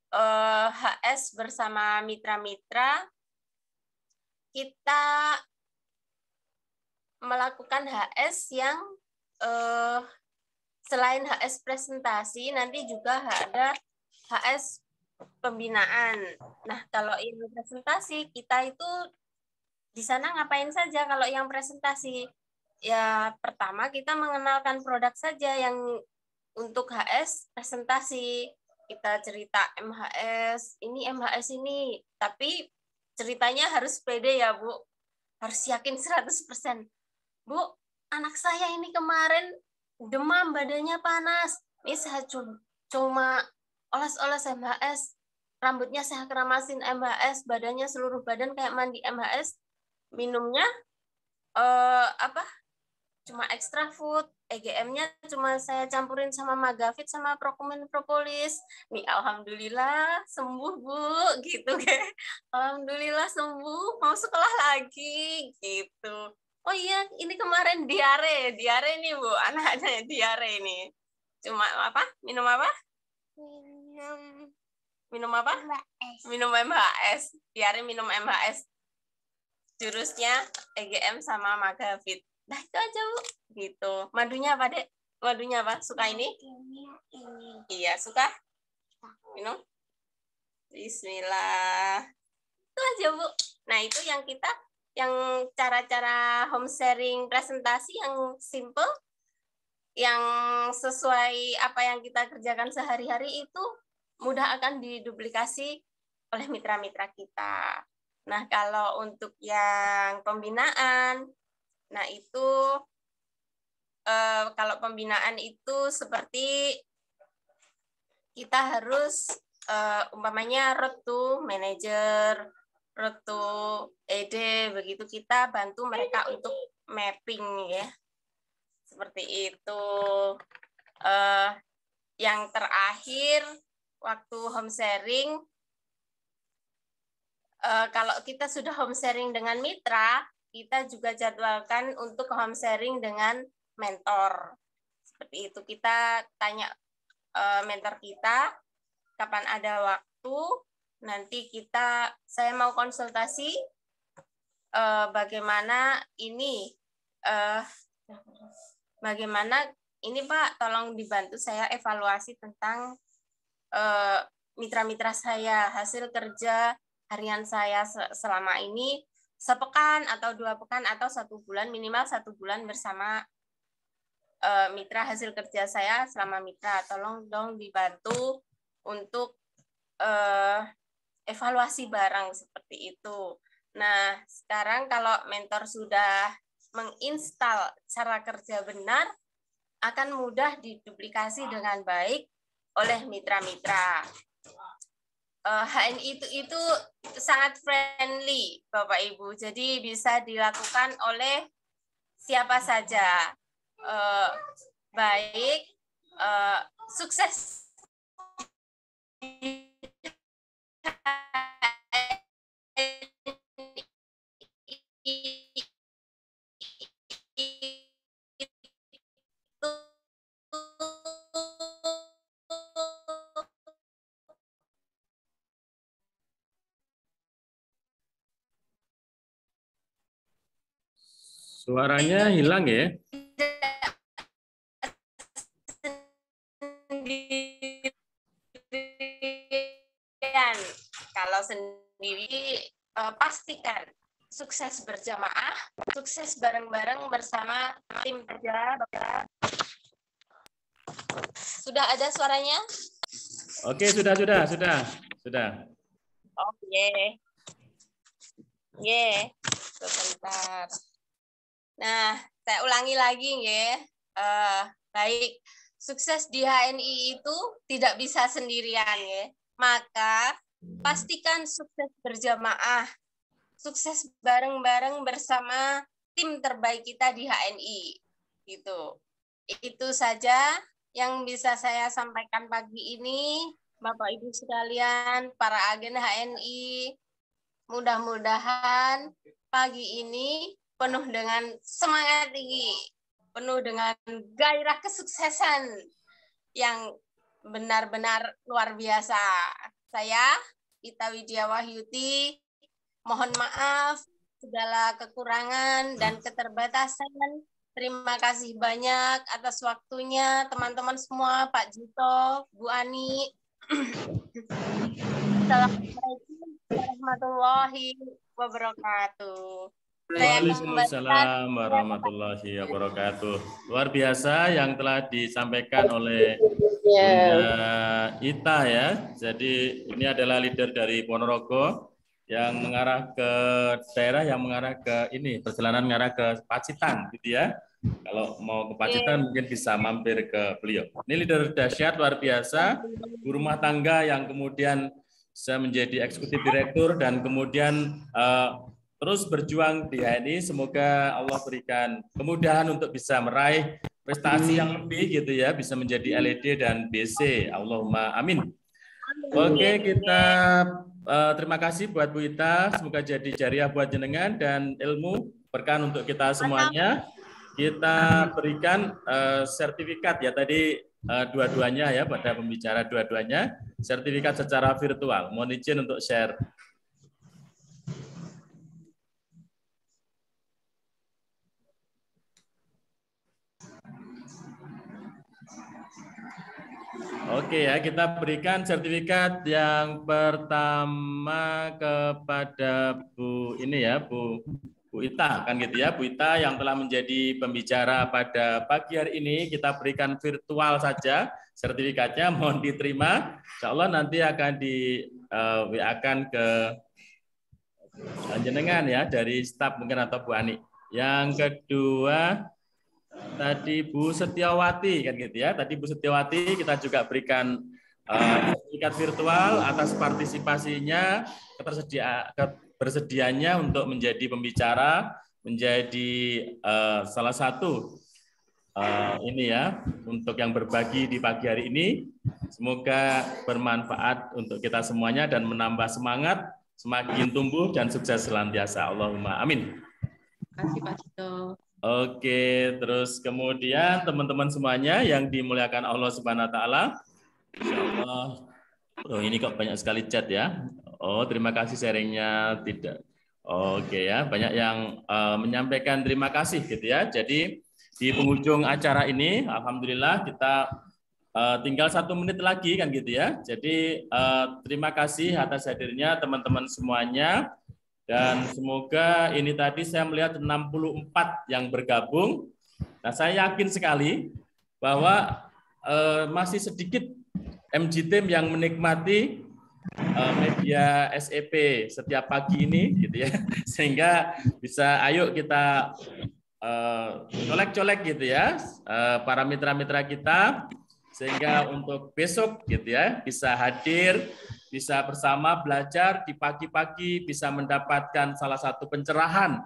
HS bersama mitra-mitra kita melakukan HS yang selain HS presentasi, nanti juga ada HS pembinaan. Nah, kalau yang presentasi, kita itu di sana ngapain saja kalau yang presentasi? Ya, pertama kita mengenalkan produk saja yang untuk HS presentasi. Kita cerita MHS, ini MHS ini. Tapi ceritanya harus pede ya, Bu. Harus yakin 100%. Bu, anak saya ini kemarin demam, badannya panas. Ini saya cuma oles-oles MHS. Rambutnya saya keramasin MHS, badannya seluruh badan kayak mandi MHS. Minumnya cuma extra food, EGM-nya cuma saya campurin sama Magavit sama Prokumin propolis. Nih alhamdulillah sembuh, Bu, gitu kan. Alhamdulillah sembuh, mau sekolah lagi gitu. Oh iya, ini kemarin diare nih, Bu. Anaknya diare ini. Cuma apa? Minum apa? Minum apa? Minum MHS. Diare minum MHS. Jurusnya EGM sama Magavit. Nah, itu aja, Bu. Gitu. Madunya apa, Dek? Madunya apa? Suka ini? Iya, suka? Minum? Bismillah. Itu aja, Bu. Nah, itu yang cara-cara home sharing presentasi yang simple, yang sesuai apa yang kita kerjakan sehari-hari itu mudah akan diduplikasi oleh mitra-mitra kita. Nah, kalau untuk yang pembinaan, nah itu kalau pembinaan itu seperti kita harus umpamanya road to manager, road to ED, begitu kita bantu mereka untuk mapping ya. Seperti itu. Yang terakhir waktu home sharing, kalau kita sudah home sharing dengan mitra, kita juga jadwalkan untuk home sharing dengan mentor. Seperti itu, kita tanya mentor kita kapan ada waktu, nanti saya mau konsultasi bagaimana ini Pak, tolong dibantu saya evaluasi tentang mitra-mitra saya, hasil kerja harian saya selama ini sepekan atau 2 pekan atau 1 bulan, minimal 1 bulan bersama mitra, hasil kerja saya selama mitra. Tolong dong dibantu untuk evaluasi bareng seperti itu. Nah, sekarang kalau mentor sudah menginstal cara kerja benar, akan mudah diduplikasi dengan baik oleh mitra-mitra. HNI itu sangat friendly, Bapak Ibu. Jadi bisa dilakukan oleh siapa saja. Baik, sukses Suaranya hilang ya? Kalau sendiri pastikan sukses berjamaah, sukses bareng-bareng bersama tim kerja. Sudah ada suaranya? Oke, sudah. Oke. Sebentar. Nah, saya ulangi lagi ya. Baik, sukses di HNI itu tidak bisa sendirian ya. Maka pastikan sukses berjamaah, sukses bareng-bareng bersama tim terbaik kita di HNI. Gitu. Itu saja yang bisa saya sampaikan pagi ini, Bapak Ibu sekalian, para agen HNI. Mudah-mudahan pagi ini penuh dengan semangat tinggi, penuh dengan gairah kesuksesan yang benar-benar luar biasa. Saya, Ita Widya Wahyuti, mohon maaf segala kekurangan dan keterbatasan. Terima kasih banyak atas waktunya teman-teman semua, Pak Jito, Bu Ani. Assalamualaikum warahmatullahi wabarakatuh. Waalaikumsalam warahmatullahi wabarakatuh. Luar biasa yang telah disampaikan oleh Bunda Ita ya. Jadi ini adalah leader dari Ponorogo yang mengarah ke daerah yang mengarah ke ini, perjalanan mengarah ke Pacitan gitu ya. Kalau mau ke Pacitan mungkin bisa mampir ke beliau. Ini leader dahsyat luar biasa, ibu rumah tangga yang kemudian bisa menjadi eksekutif direktur dan kemudian terus berjuang di HNI. Semoga Allah berikan kemudahan untuk bisa meraih prestasi yang lebih gitu ya, bisa menjadi LED dan BC. Allahumma amin. Oke, kita terima kasih buat Bu Ita. Semoga jadi jariah buat jenengan dan ilmu berkah untuk kita semuanya. Kita berikan sertifikat ya tadi dua-duanya ya pada pembicara dua-duanya sertifikat secara virtual. Mohon izin untuk share. Oke ya, kita berikan sertifikat yang pertama kepada Bu ini ya, Bu Ita kan gitu ya, Bu Ita yang telah menjadi pembicara pada pagi hari ini. Kita berikan virtual saja sertifikatnya, mohon diterima. Insya Allah nanti akan di WA-kan ke jenengan ya dari staf mungkin atau Bu Ani. Yang kedua tadi Bu Setiawati kan gitu ya. Tadi Bu Setiawati kita juga berikan sertifikat virtual atas partisipasinya, bersedianya untuk menjadi pembicara, menjadi salah satu ini ya untuk yang berbagi di pagi hari ini. Semoga bermanfaat untuk kita semuanya dan menambah semangat, semakin tumbuh dan sukses senantiasa. Allahumma amin. Terima kasih Pak Jito. Oke, terus kemudian teman-teman semuanya yang dimuliakan Allah Subhanahu wa taala. Insyaallah. Oh, ini kok banyak sekali chat ya. Oh, terima kasih sharingnya tidak. Oke ya, banyak yang menyampaikan terima kasih gitu ya. Jadi di penghujung acara ini, alhamdulillah kita tinggal 1 menit lagi kan gitu ya. Jadi terima kasih atas hadirnya teman-teman semuanya. Dan semoga ini tadi saya melihat 64 yang bergabung. Nah, saya yakin sekali bahwa masih sedikit MG Team yang menikmati media SEP setiap pagi ini gitu ya. Sehingga bisa ayo kita colek-colek gitu ya para mitra-mitra kita sehingga untuk besok gitu ya bisa hadir, bisa bersama belajar di pagi-pagi, bisa mendapatkan salah satu pencerahan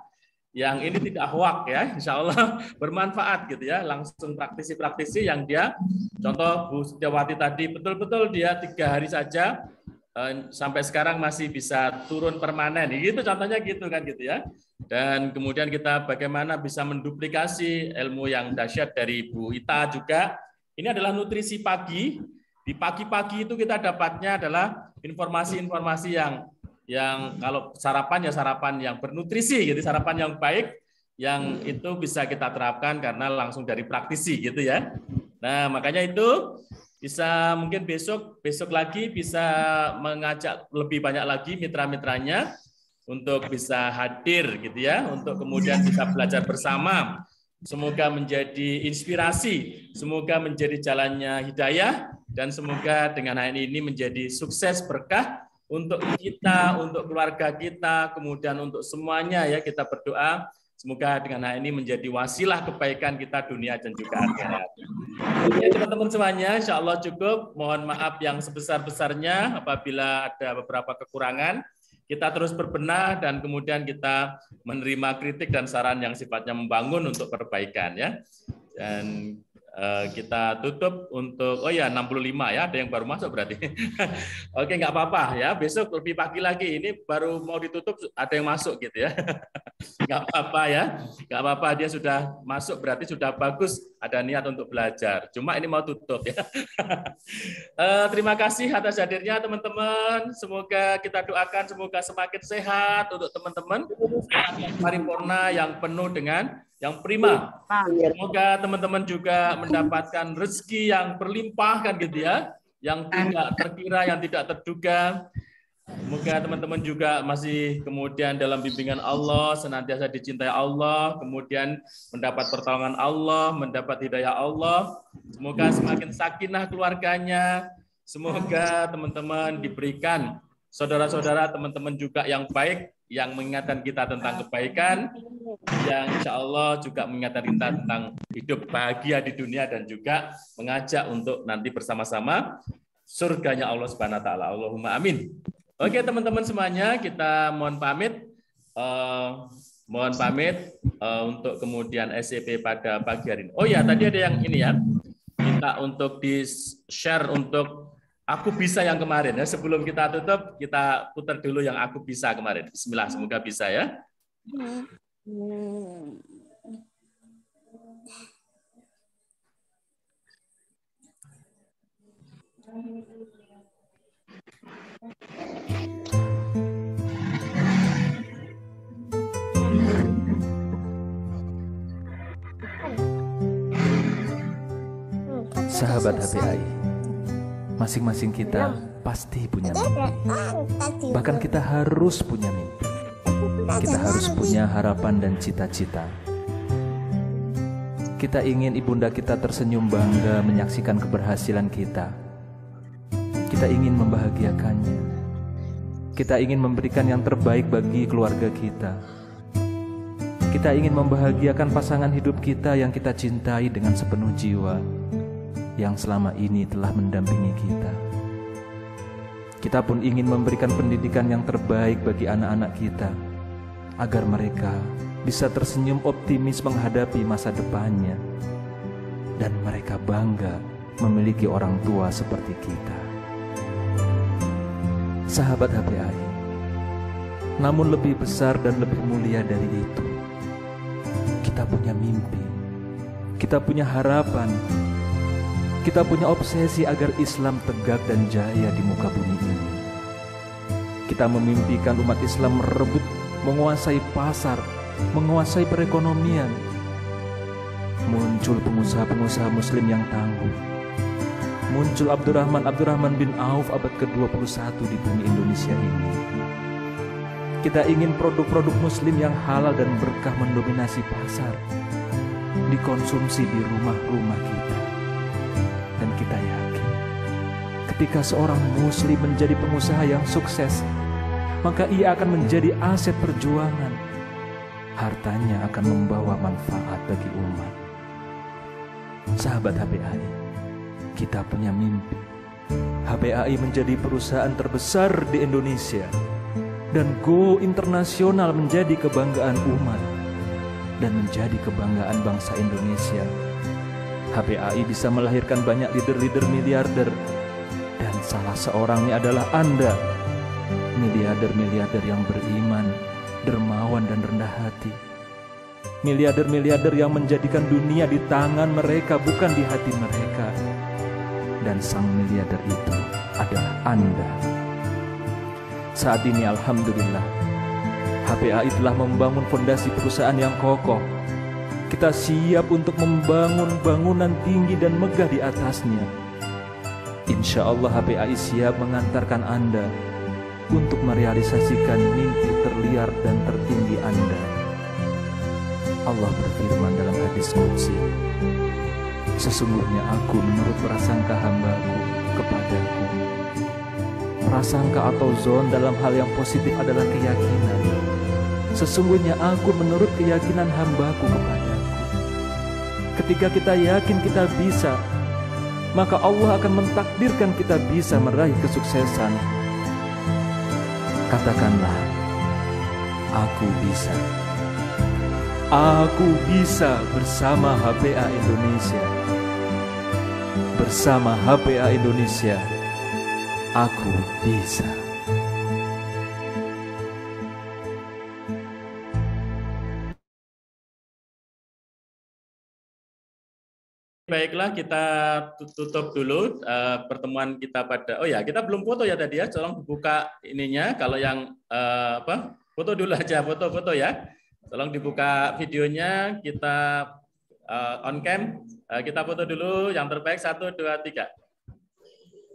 yang ini tidak hoak ya, insya Allah bermanfaat gitu ya, langsung praktisi-praktisi yang dia, contoh Bu Setiawati tadi betul-betul dia 3 hari saja sampai sekarang masih bisa turun permanen, gitu contohnya gitu kan gitu ya. Dan kemudian kita bagaimana bisa menduplikasi ilmu yang dahsyat dari Bu Ita juga. Ini adalah nutrisi pagi. Di pagi-pagi itu kita dapatnya adalah informasi-informasi yang kalau sarapan ya sarapan yang bernutrisi gitu, sarapan yang baik yang itu bisa kita terapkan karena langsung dari praktisi gitu ya. Nah, makanya itu bisa mungkin besok lagi bisa mengajak lebih banyak lagi mitra-mitranya untuk bisa hadir gitu ya, untuk kemudian bisa belajar bersama. Semoga menjadi inspirasi, semoga menjadi jalannya hidayah, dan semoga dengan HNI ini menjadi sukses berkah untuk kita, untuk keluarga kita, kemudian untuk semuanya ya kita berdoa. Semoga dengan HNI menjadi wasilah kebaikan kita dunia dan juga akhirat. Oke teman-teman semuanya, insya Allah cukup. Mohon maaf yang sebesar-besarnya apabila ada beberapa kekurangan. Kita terus berbenah dan kemudian kita menerima kritik dan saran yang sifatnya membangun untuk perbaikan ya. Dan Kita tutup untuk 65 ya, ada yang baru masuk berarti. Oke, nggak apa-apa ya, besok lebih pagi lagi, ini baru mau ditutup ada yang masuk gitu ya. Nggak apa-apa ya, nggak apa-apa, dia sudah masuk berarti sudah bagus, ada niat untuk belajar. Cuma ini mau tutup ya. Terima kasih atas hadirnya teman-teman. Semoga kita doakan semoga semakin sehat untuk teman-teman, sehat yang paripurna, yang penuh dengan yang prima. Semoga teman-teman juga mendapatkan rezeki yang berlimpah kan gitu ya, yang tidak terkira, yang tidak terduga. Semoga teman-teman juga masih kemudian dalam bimbingan Allah, senantiasa dicintai Allah, kemudian mendapat pertolongan Allah, mendapat hidayah Allah. Semoga semakin sakinah keluarganya. Semoga teman-teman diberikan saudara-saudara, teman-teman juga yang baik, yang mengingatkan kita tentang kebaikan, yang insya Allah juga mengingatkan kita tentang hidup bahagia di dunia dan juga mengajak untuk nanti bersama-sama surganya Allah Subhanahu wa taala. Allahumma amin. Oke, teman-teman semuanya, kita mohon pamit. Untuk kemudian SEP pada pagi hari ini. Oh ya, tadi ada yang ini ya. Minta untuk di-share untuk Aku Bisa yang kemarin ya. Sebelum kita tutup, kita putar dulu yang Aku Bisa kemarin. Bismillah, semoga bisa ya. Sahabat HPAI, masing-masing kita pasti punya mimpi. Bahkan kita harus punya mimpi. Kita harus punya harapan dan cita-cita. Kita ingin ibunda kita tersenyum bangga menyaksikan keberhasilan kita. Kita ingin membahagiakannya. Kita ingin memberikan yang terbaik bagi keluarga kita. Kita ingin membahagiakan pasangan hidup kita yang kita cintai dengan sepenuh jiwa, yang selama ini telah mendampingi kita. Kita pun ingin memberikan pendidikan yang terbaik bagi anak-anak kita, agar mereka bisa tersenyum optimis menghadapi masa depannya, dan mereka bangga memiliki orang tua seperti kita. Sahabat HPAI, namun lebih besar dan lebih mulia dari itu, kita punya mimpi, kita punya harapan. Kita punya obsesi agar Islam tegak dan jaya di muka bumi ini. Kita memimpikan umat Islam merebut, menguasai pasar, menguasai perekonomian. Muncul pengusaha-pengusaha muslim yang tangguh. Muncul Abdurrahman bin Auf abad ke-21 di bumi Indonesia ini. Kita ingin produk-produk muslim yang halal dan berkah mendominasi pasar, dikonsumsi di rumah-rumah kita. Dan kita yakin, ketika seorang muslim menjadi pengusaha yang sukses, maka ia akan menjadi aset perjuangan. Hartanya akan membawa manfaat bagi umat. Sahabat HPAI, kita punya mimpi. HPAI menjadi perusahaan terbesar di Indonesia, dan go internasional menjadi kebanggaan umat dan menjadi kebanggaan bangsa Indonesia. HPAI bisa melahirkan banyak leader-leader miliarder, dan salah seorangnya adalah Anda, miliarder-miliarder yang beriman, dermawan dan rendah hati. Miliarder-miliarder yang menjadikan dunia di tangan mereka, bukan di hati mereka. Dan sang miliarder itu adalah Anda. Saat ini alhamdulillah, HPAI telah membangun fondasi perusahaan yang kokoh. Kita siap untuk membangun bangunan tinggi dan megah di atasnya. Insya Allah HPAI siap mengantarkan Anda untuk merealisasikan mimpi terliar dan tertinggi Anda. Allah berfirman dalam hadis qudsi, sesungguhnya aku menurut prasangka hambaku kepadaku. Prasangka atau zon dalam hal yang positif adalah keyakinan. Sesungguhnya aku menurut keyakinan hambaku kepadaku. Ketika kita yakin kita bisa, maka Allah akan mentakdirkan kita bisa meraih kesuksesan. Katakanlah, aku bisa. Aku bisa bersama HPA Indonesia. bersama HPA Indonesia, aku bisa. Baiklah, kita tutup dulu pertemuan kita pada. Oh ya, kita belum foto ya tadi ya. Tolong dibuka ininya. Kalau yang foto dulu aja, foto-foto ya. Tolong dibuka videonya. Kita on cam. Kita foto dulu. Yang terbaik 1, 2, 3.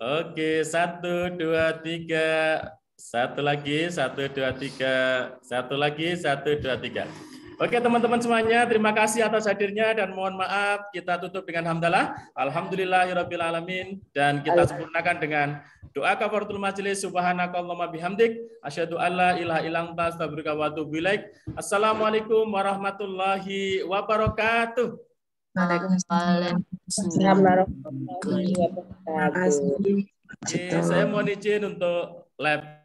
Oke, 1, 2, 3. Satu lagi, 1, 2, 3. Satu lagi, 1, 2, 3. Oke teman-teman semuanya, terima kasih atas hadirnya dan mohon maaf kita tutup dengan hamdalah. Alhamdulillahirabbil alamin, dan kita sempurnakan dengan doa kafaratul majelis. Subhanakallahumma bihamdik asyhadu alla ilaha illa anta astaghfiruka wa atubu ilaik. Assalamualaikum warahmatullahi wabarakatuh. Waalaikumsalam warahmatullahi wabarakatuh. Saya mohon izin untuk live.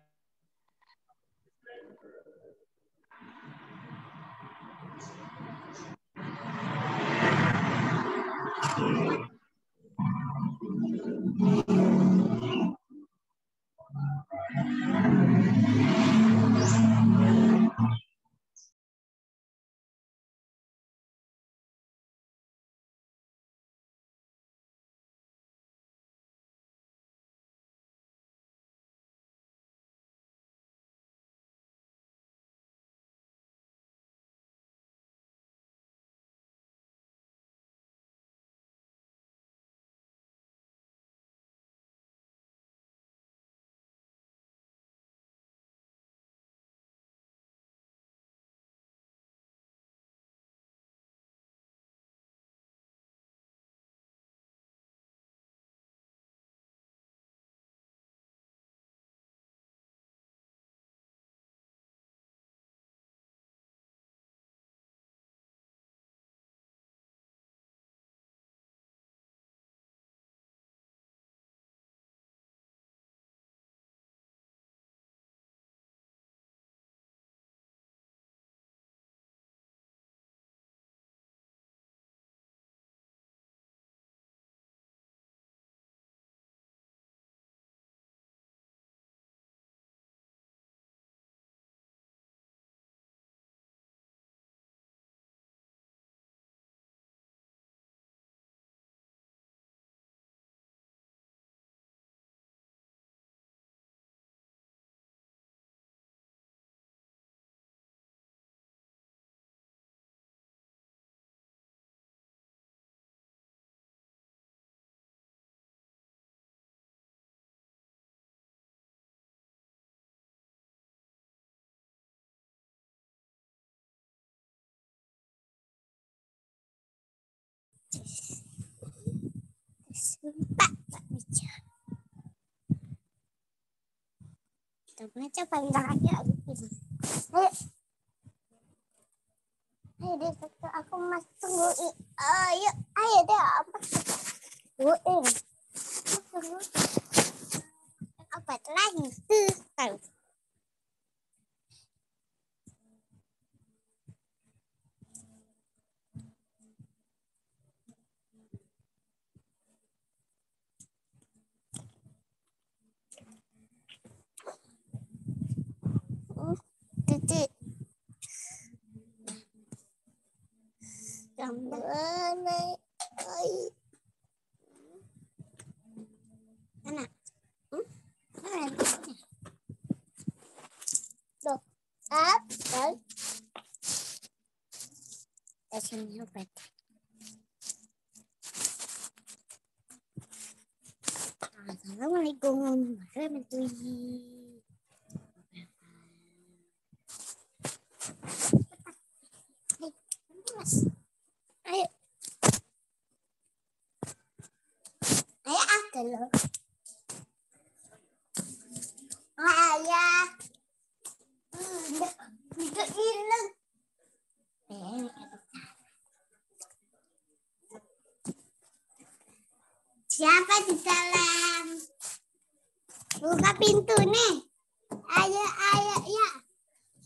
Baca paling aja. Ayo deh, aku mas tunggu. Ayo deh apa? Tungguin. Apa lagi? Tahu. Titik. Gambar naik. Mana? Loh. Apa? Sini obat. Assalamualaikum warahmatullahi. Ayo. Ayo aku loh. Ayah. Tidak hilang. Siapa di dalam? Buka pintu nih. Ayo ya.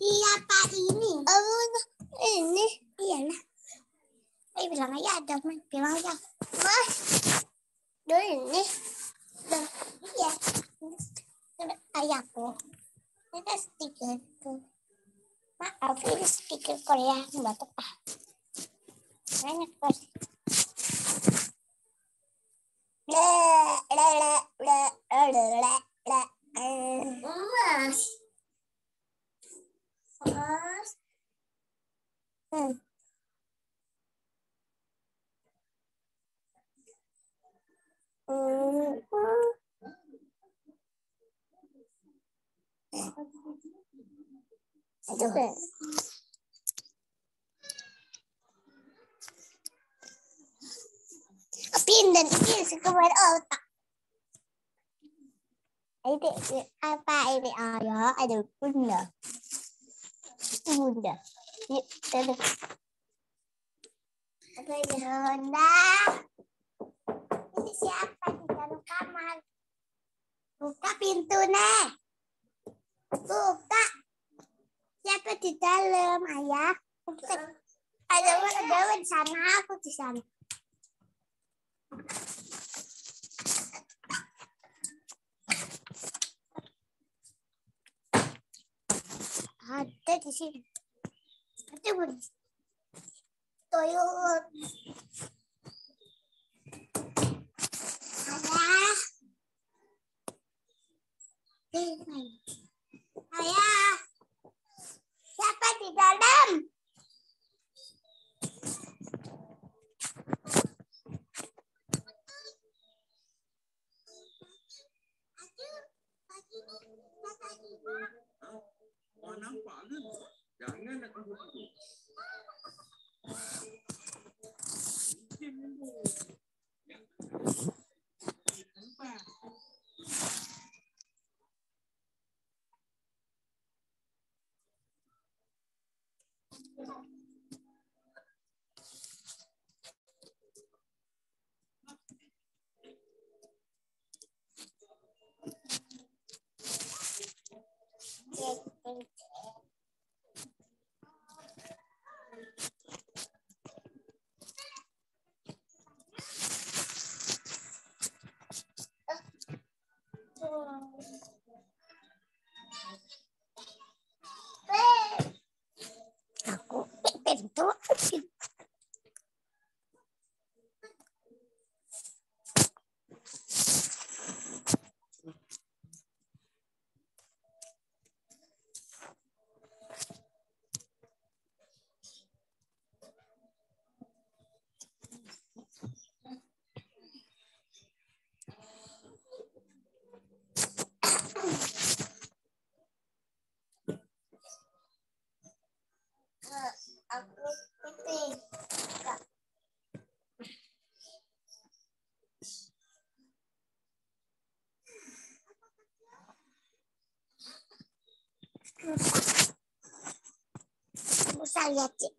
Siapa ini? Ini. Iyalah. Bilang aja ada, bilang aja. Mas. Duh ini. Iya. Ayahku. Ini stiker tuh. Maaf, ini stiker Korea nggak tepat. Banyak kos. Aduh. Pindah ini sekeluar otak. Ini apa ini ayah? Ada bunda. Bunda. Yuk, apa ini bunda? Ini siapa di dalam kamar? Buka pintunya. Buka. Siapa di dalam, ayah? Ada orang di sana, aku di sana. Ada di sini. Ada pun. Toyot. Ayah. Siapa di dalam? Aku pintu. Aku putih. Bisa lihat sih.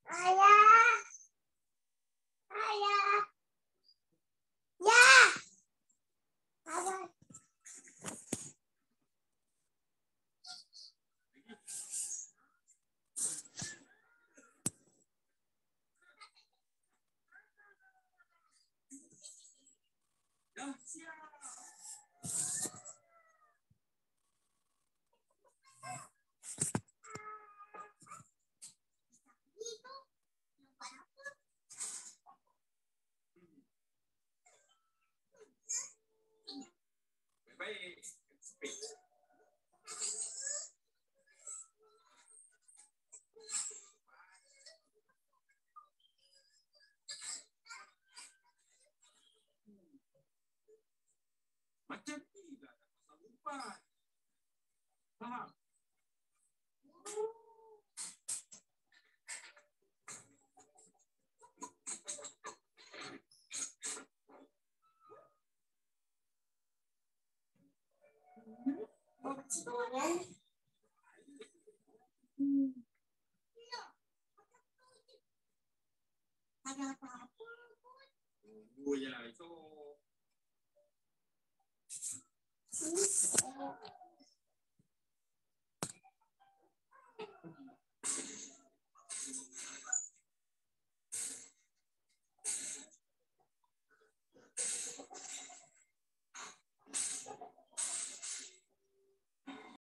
Ayah. Ayah. Ya. Ayah. Macam tidak ada pasal lupa. Paham? Oh ya, itu